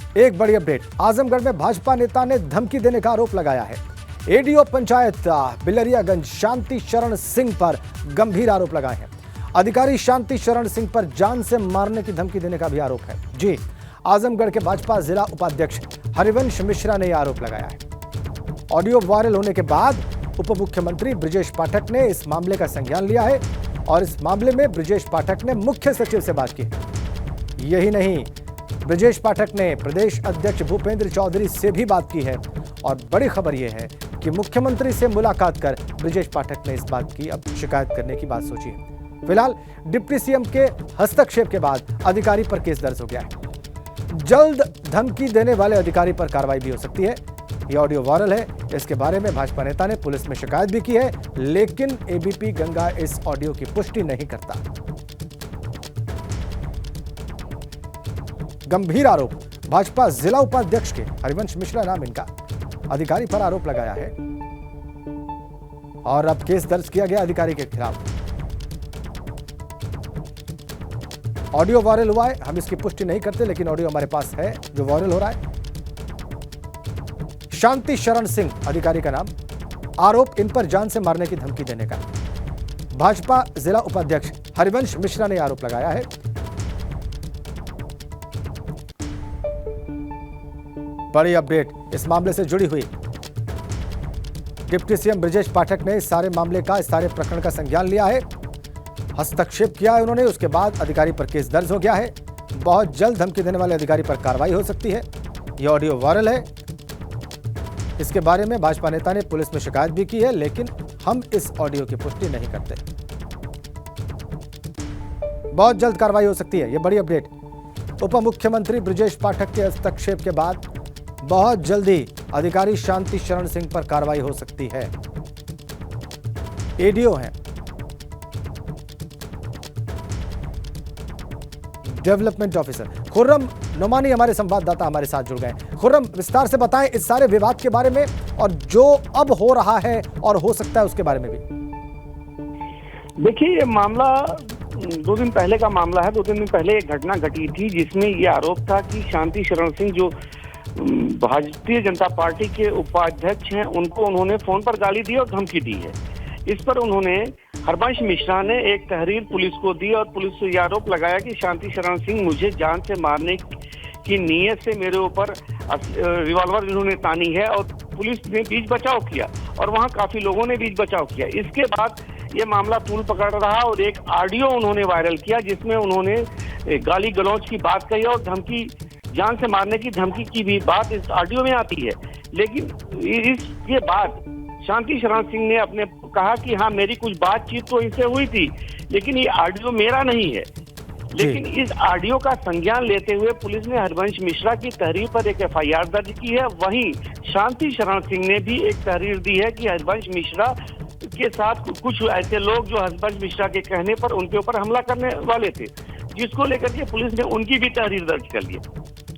एक बड़ी अपडेट, आजमगढ़ में भाजपा नेता ने धमकी देने का आरोप लगाया है। एडीओ पंचायत बिलरियागंज शांति शरण सिंह पर गंभीर आरोप लगाए हैं। अधिकारी शांति शरण सिंह पर जान से मारने की धमकी देने का भी आरोप है। जी, आजमगढ़ के भाजपा जिला उपाध्यक्ष हरिवंश मिश्रा ने यह आरोप लगाया है। ऑडियो वायरल होने के बाद उप मुख्यमंत्री ब्रजेश पाठक ने इस मामले का संज्ञान लिया है और इस मामले में ब्रजेश पाठक ने मुख्य सचिव से बात की। यही नहीं, ब्रजेश पाठक ने प्रदेश अध्यक्ष भूपेंद्र चौधरी से भी बात की है और बड़ी खबर यह है कि मुख्यमंत्री से मुलाकात कर ब्रजेश पाठक ने इस बात की अब शिकायत करने की बात सोची है। फिलहाल डिप्टी सीएम के हस्तक्षेप के बाद अधिकारी पर केस दर्ज हो गया है। जल्द धमकी देने वाले अधिकारी पर कार्रवाई भी हो सकती है। यह ऑडियो वायरल है, इसके बारे में भाजपा नेता ने पुलिस में शिकायत भी की है, लेकिन एबीपी गंगा इस ऑडियो की पुष्टि नहीं करता। गंभीर आरोप, भाजपा जिला उपाध्यक्ष के हरिवंश मिश्रा नाम इनका, अधिकारी पर आरोप लगाया है और अब केस दर्ज किया गया अधिकारी के खिलाफ। ऑडियो वायरल हुआ है, हम इसकी पुष्टि नहीं करते, लेकिन ऑडियो हमारे पास है जो वायरल हो रहा है। शांति शरण सिंह अधिकारी का नाम, आरोप इन पर जान से मारने की धमकी देने का। भाजपा जिला उपाध्यक्ष हरिवंश मिश्रा ने आरोप लगाया है। बड़ी अपडेट इस मामले से जुड़ी हुई, डिप्टी सीएम ब्रजेश पाठक ने इस सारे मामले का, इस सारे प्रकरण का संज्ञान लिया है, हस्तक्षेप किया है उन्होंने। उसके बाद अधिकारी पर केस दर्ज हो गया है। बहुत जल्द धमकी देने वाले अधिकारी पर कार्रवाई हो सकती है। यह ऑडियो वायरल है, इसके बारे में भाजपा नेता ने पुलिस में शिकायत भी की है, लेकिन हम इस ऑडियो की पुष्टि नहीं करते। बहुत जल्द कार्रवाई हो सकती है, यह बड़ी अपडेट। उप मुख्यमंत्री ब्रजेश पाठक के हस्तक्षेप के बाद बहुत जल्दी अधिकारी शांति शरण सिंह पर कार्रवाई हो सकती है। एडीओ हैं, डेवलपमेंट ऑफिसर खुर्रम नोमानी हमारे संवाददाता हमारे साथ जुड़ गए। खुर्रम, विस्तार से बताएं इस सारे विवाद के बारे में और जो अब हो रहा है और हो सकता है उसके बारे में भी। देखिए, ये मामला 2 दिन पहले का मामला है। 2-3 दिन पहले एक घटना घटी थी जिसमें ये आरोप था कि शांति शरण सिंह जो भारतीय जनता पार्टी के उपाध्यक्ष हैं, उनको उन्होंने फोन पर गाली दी और धमकी दी है। इस पर उन्होंने, हरिवंश मिश्रा ने एक तहरीर पुलिस को दी और पुलिस से यह आरोप लगाया कि शांति शरण सिंह मुझे जान से मारने की नीयत से मेरे ऊपर रिवॉल्वर इन्होंने तानी है और पुलिस ने बीच बचाव किया और वहां काफी लोगों ने बीच बचाव किया। इसके बाद ये मामला तूल पकड़ रहा और एक ऑडियो उन्होंने वायरल किया जिसमें उन्होंने गाली गलौज की बात कही और धमकी, जान से मारने की धमकी की भी बात इस ऑडियो में आती है। लेकिन इसके बाद शांति शरण सिंह ने अपने कहा कि हाँ, मेरी कुछ बातचीत तो इनसे हुई थी, लेकिन ये ऑडियो मेरा नहीं है। लेकिन इस ऑडियो का संज्ञान लेते हुए पुलिस ने हरिवंश मिश्रा की तहरीर पर एक एफआईआर दर्ज की है। वहीं शांति शरण सिंह ने भी एक तहरीर दी है कि हरिवंश मिश्रा के साथ कुछ ऐसे लोग जो हरिवंश मिश्रा के कहने पर उनके ऊपर हमला करने वाले थे, जिसको लेकर के पुलिस ने उनकी भी तहरीर दर्ज कर ली।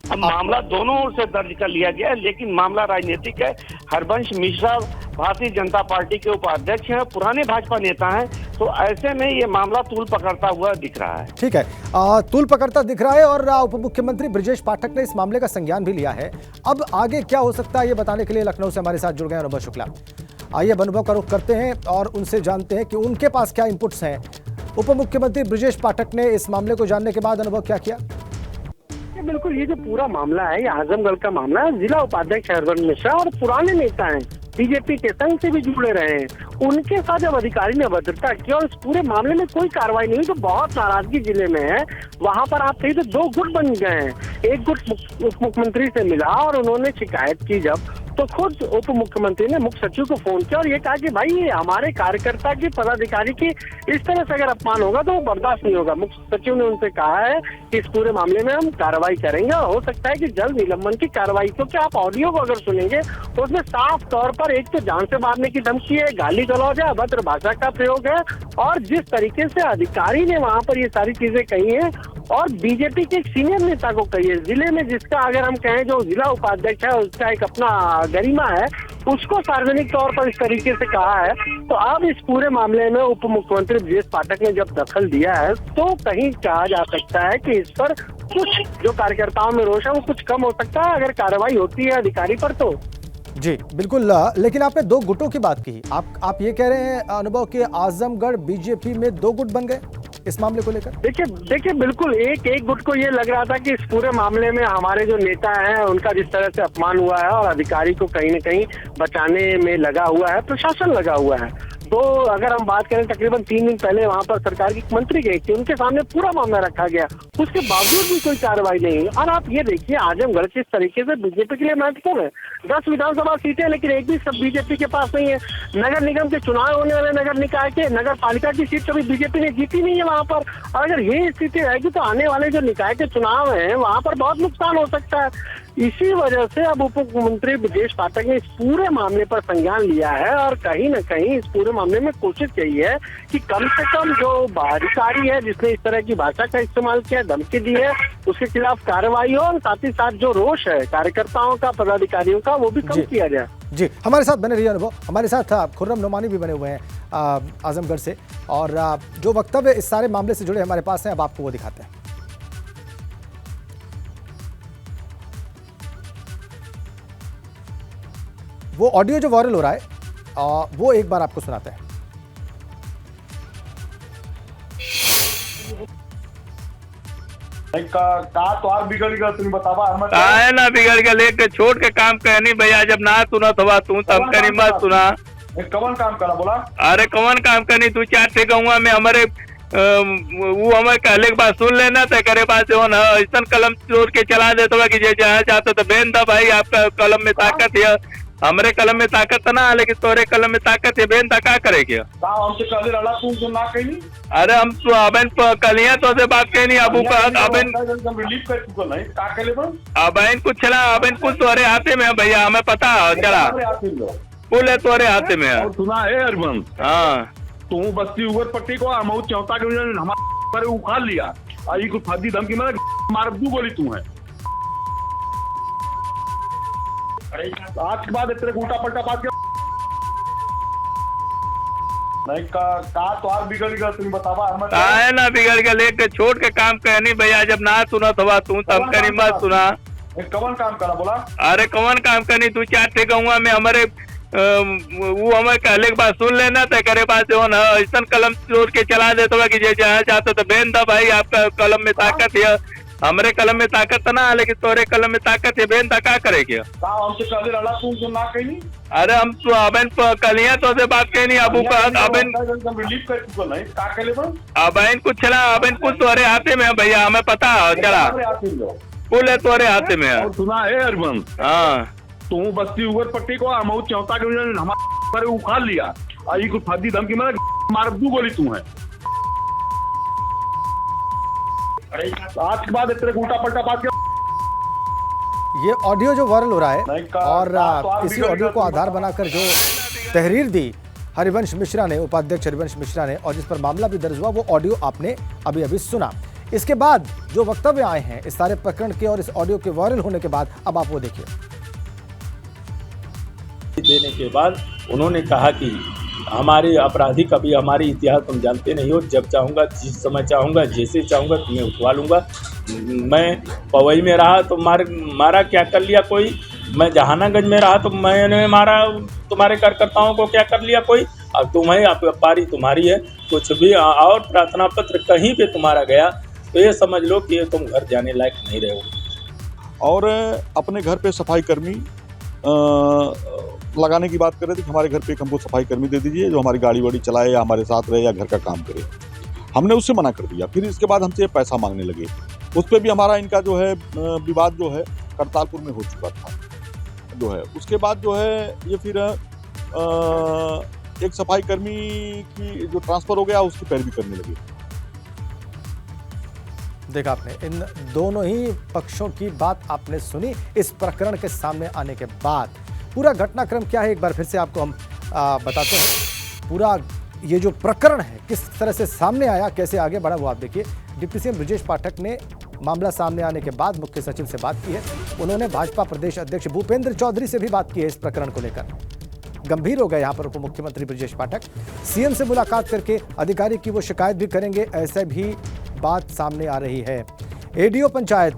अब मामला दोनों ओर से दर्ज कर लिया गया है, लेकिन मामला राजनीतिक है। हरिवंश मिश्रा भारतीय जनता पार्टी के उपाध्यक्ष हैं, पुराने भाजपा नेता हैं, तो ऐसे में ये मामला तूल पकड़ता हुआ दिख रहा है। ठीक है, तूल पकड़ता दिख रहा है और उप मुख्यमंत्री ब्रजेश पाठक ने इस मामले का संज्ञान भी लिया है। अब आगे क्या हो सकता है ये बताने के लिए लखनऊ से हमारे साथ जुड़ गए अनुभव शुक्ला। आइए अनुभव का रुख करते हैं और उनसे जानते हैं कि उनके पास क्या इनपुट्स हैं। उप मुख्यमंत्री ब्रजेश पाठक ने इस मामले को जानने के बाद अनुभव क्या किया? बिल्कुल, ये जो पूरा मामला है, ये आजमगढ़ का मामला है। जिला उपाध्यक्ष हरिवंश मिश्रा और पुराने नेता हैं, बीजेपी के संघ से भी जुड़े रहे हैं, उनके साथ जब अधिकारी ने अभद्रता की और इस पूरे मामले में कोई कार्रवाई नहीं हुई तो बहुत नाराजगी जिले में है। वहां पर आप कहीं तो 2 गुट बन गए हैं। एक गुट उप मुख्यमंत्री से मिला और उन्होंने शिकायत की जब, तो खुद उप मुख्यमंत्री ने मुख्य सचिव को फोन किया और ये कहा कि भाई, ये हमारे कार्यकर्ता की, पदाधिकारी की इस तरह से अगर अपमान होगा तो वो बर्दाश्त नहीं होगा। मुख्य सचिव ने उनसे कहा है कि इस पूरे मामले में हम कार्रवाई करेंगे और हो सकता है कि जल्द निलंबन की कार्रवाई, क्योंकि आप ऑडियो को अगर सुनेंगे तो उसमें साफ तौर पर एक तो जान से मारने की धमकी है, गाली गलौज है, अभद्र भाषा का प्रयोग है और जिस तरीके से अधिकारी ने वहां पर ये सारी चीजें कही है और बीजेपी के एक सीनियर नेता को कही है, जिले में जिसका अगर हम कहें जो जिला उपाध्यक्ष है उसका एक अपना गरिमा है, उसको सार्वजनिक तौर पर इस तरीके से कहा है। तो अब इस पूरे मामले में उप मुख्यमंत्री ब्रजेश पाठक ने जब दखल दिया है तो कहीं कहा जा सकता है कि इस पर कुछ जो कार्यकर्ताओं में रोष है वो कुछ कम हो सकता है अगर कार्रवाई होती है अधिकारी पर तो। जी बिल्कुल, लेकिन आपने दो गुटों की बात की। आप ये कह रहे हैं अनुभव कि आजमगढ़ बीजेपी में दो गुट बन गए इस मामले को लेकर? देखिए बिल्कुल एक गुट को ये लग रहा था कि इस पूरे मामले में हमारे जो नेता हैं उनका जिस तरह से अपमान हुआ है और अधिकारी को कहीं न कहीं बचाने में लगा हुआ है, प्रशासन लगा हुआ है। तो अगर हम बात करें तकरीबन 3 दिन पहले वहां पर सरकार की मंत्री गई थी, उनके सामने पूरा मामला रखा गया, उसके बावजूद भी कोई कार्रवाई नहीं हुई। और आप ये देखिए आजमगढ़ किस तरीके से बीजेपी के लिए महत्वपूर्ण है। 10 विधानसभा सीटें लेकिन एक भी सब बीजेपी के पास नहीं है। नगर निगम के चुनाव होने वाले नगर निकाय के नगर पालिका की सीट कभी बीजेपी ने जीती नहीं है वहां पर। और अगर ये स्थिति रहेगी तो आने वाले जो निकाय के चुनाव हैं वहां पर बहुत नुकसान हो सकता है। इसी वजह से अब उप मुख्यमंत्री ब्रजेश पाठक ने इस पूरे मामले पर संज्ञान लिया है और कहीं न कहीं इस पूरे मामले में कोशिश की है कि कम से कम जो अधिकारी है जिसने इस तरह की भाषा का इस्तेमाल किया, धमकी दी है, उसके खिलाफ कार्रवाई हो और साथ ही साथ जो रोष है कार्यकर्ताओं का, पदाधिकारियों का, वो भी कम किया जाए। जी हमारे साथ बने रहिए अनुभव। हमारे साथ खुर्रम नोमानी भी बने हुए हैं आजमगढ़ से, और जो वक्तव्य इस सारे मामले से जुड़े हमारे पास हैं अब आपको वो दिखाते हैं। वो ऑडियो जो वायरल हो रहा है वो एक बार आपको सुनाते हैं। का तो और बिगड़ गया, तुम बतावा हम है ना बिगड़ गया, लेके छोड़ के काम कहनी भैया जब ना सुना तो तू तब करी मत सुना। कौन काम करा बोला? अरे कौन काम करनी, तू 4 ठे गौवा में हमारे वो हमें कहले के बाद सुन लेना तो करे पास जो ना ऐसा कलम चोर के चला दे तो कि जहाँ चाहते तो बेन दा भाई, आपका कलम में ताकत है, हमारे कलम में ताकत ना, लेकिन तोरे कलम में ताकत है, बेन दा का करेगी? हमसे कहले रहा तू ना कहीं। अरे हम तो अबन कलिया तो से बात कहनी अबू का अबन रिलीफ कर चुका नहीं का कहले बन अबन कुछ चला, अबन कुछ तोरे हाथे में है भैया, हमें पता चला पुल है तोरे हाथे में है। सुना है अरबन? हाँ तू बस्ती उगर पट्टी को मऊ चौथा के हमारे उखाड़ लिया और कुछ फर्जी धमकी मार दू गोली तू है। आज के बाद तेरे उल्टा पलटा बात नहीं का तो और बिगड़ गया, तुम बतावा हम है ना बिगड़ गया, लेके छोड़ के काम कहनी भैया जब ना सुना तो तू तब करी मत सुना। कौन काम करा बोला? अरे कौन काम करनी, तू 4 ठे गौवा में हमारे वो हमें कहले के बाद सुन लेना तो करे पास जो ना ऐसा कलम चोर के चला दे तो कि जहाँ चाहते तो बेन दा भाई, आपका कलम में ताकत है, हमारे कलम में ताकत ना, लेकिन तोरे कलम में ताकत है, बेन दा का करेगी? हमसे कहले रहा तू ना कहीं। अरे हम तो अबन कलिया तो से बात कहनी अबू का अबन रिलीफ कर चुका नहीं का कहले बन अबन कुछ चला, अबन कुछ तोरे हाथे में है भैया, हमें पता चला पुल है तोरे हाथे में है। सुना है अरबन? हाँ तू बस्ती उगर पट्टी को मऊ चौथा के हमारे उखाड़ लिया और कुछ फर्जी धमकी मार दू गोली तू है। आज के बाद तेरे उल्टा पलटा बात ये ऑडियो जो वायरल हो रहा है और इसी ऑडियो को आधार बनाकर जो तहरीर दी हरिवंश मिश्रा ने, उपाध्यक्ष हरिवंश मिश्रा ने, और जिस पर मामला भी दर्ज हुआ, वो ऑडियो आपने अभी अभी सुना। इसके बाद जो वक्तव्य आए हैं इस सारे प्रकरण के और इस ऑडियो के वायरल होने के बाद, अब आप वो देखिए। देने के बाद उन्होंने कहा कि हमारे आपराधिक अभी हमारी इतिहास तुम जानते नहीं हो, जब चाहूँगा, जिस समय चाहूँगा, जैसे चाहूँगा तुम्हें उठवा लूँगा। मैं पवई में रहा तो मारा क्या कर लिया कोई, मैं जहानागंज में रहा तो मैंने मारा तुम्हारे कार्यकर्ताओं को क्या कर लिया कोई, अब तुम्हें पारी तुम्हारी है, कुछ भी और प्रार्थना पत्र कहीं पे तुम्हारा गया तो ये समझ लो कि तुम घर जाने लायक नहीं रहे हो। और अपने घर पे सफाई कर्मी लगाने की बात कर रहे थे कि हमारे घर पे हमको सफाई कर्मी दे दीजिए जो हमारी गाड़ी वाड़ी चलाए या हमारे साथ रहे या घर का काम करे। हमने उससे मना कर दिया। फिर इसके बाद हमसे पैसा मांगने लगे। उस पर भी हमारा इनका जो है विवाद जो है करतारपुर में हो चुका था जो है। उसके बाद जो है ये फिर एक सफाई कर्मी की जो ट्रांसफ़र हो गया उसकी पैरवी करने लगे। देखा आपने, इन दोनों ही पक्षों की बात आपने सुनी इस प्रकरण के सामने आने के बाद। पूरा घटनाक्रम क्या है एक बार फिर से आपको हम बताते हैं। पूरा ये जो प्रकरण है किस तरह से सामने आया, कैसे आगे बढ़ा, वो आप देखिए। डिप्टी सीएम ब्रजेश पाठक ने मामला सामने आने के बाद मुख्य सचिव से बात की है। उन्होंने भाजपा प्रदेश अध्यक्ष भूपेंद्र चौधरी से भी बात की है इस प्रकरण को लेकर। गंभीर हो गए यहाँ पर उप मुख्यमंत्री ब्रजेश पाठक। सीएम से मुलाकात करके अधिकारी की वो शिकायत भी करेंगे, ऐसे भी बात सामने आ रही है। एडीओ पंचायत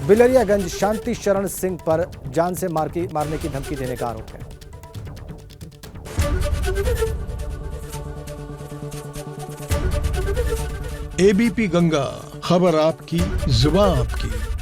बिलरियागंज शांति शरण सिंह पर जान से मारने की धमकी देने का आरोप है। एबीपी गंगा, खबर आपकी, जुबान आपकी।